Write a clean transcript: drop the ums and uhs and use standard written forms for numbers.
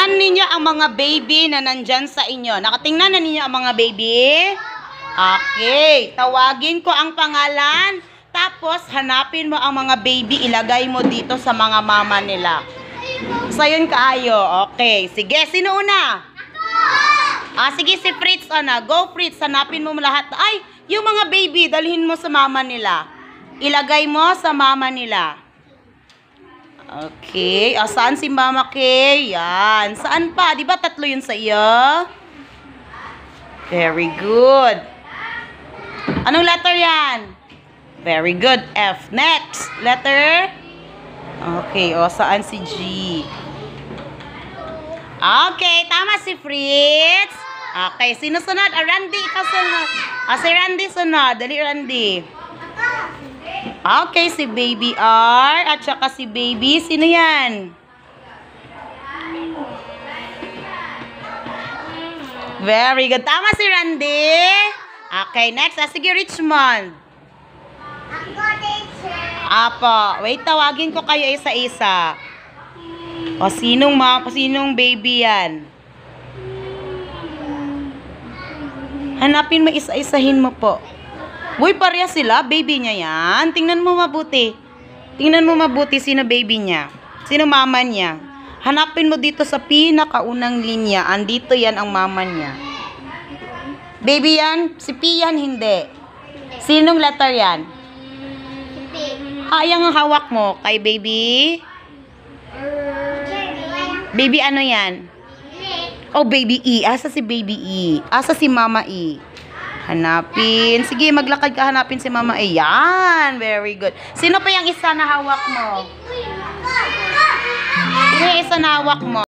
Tingnan ninyo ang mga baby na nandyan sa inyo. Nakatingnan na ninyo ang mga baby? Okay. Tawagin ko ang pangalan. Tapos, hanapin mo ang mga baby. Ilagay mo dito sa mga mama nila. Sayon kaayo. Okay. Sige, sino una? Sige, si Fritz. Go, Fritz. Hanapin mo lahat. Ay, yung mga baby, dalhin mo sa mama nila. Ilagay mo sa mama nila. Okay. Saan si Mama Kay? Yan. Saan pa? Di ba tatlo yun sa iyo? Very good. Anong letter yan? Very good. F. Next. Letter? Okay. Saan si G? Okay. Tama si Fritz. Okay. Sino sunod? Randy. Ikaw sunod. Si Randy sunod. Dali, Randy. Okay, si Baby R at saka si Baby. Sino yan? Very good. Tama si Randy. Okay, next. Sige, Richmond. Apo. Wait, tawagin ko kayo isa-isa. Sinong baby yan? Hanapin mo, isa-isahin mo po. Uy, pareha sila. Baby niya yan. Tingnan mo mabuti. Tingnan mo mabuti sino baby niya. Sino mama niya. Hanapin mo dito sa pinakaunang linya. Andito yan ang mama niya. Baby yan? Si P yan? Hindi. Sinong letter yan? Yung ang hawak mo kay baby? Baby ano yan? Baby E. Asa si baby E? Asa si mama E? Hanapin. Sige, maglakad ka, hanapin si Mama. Ayan. Very good. Sino pa yung isa na hawak mo? Sino yung isa na hawak mo?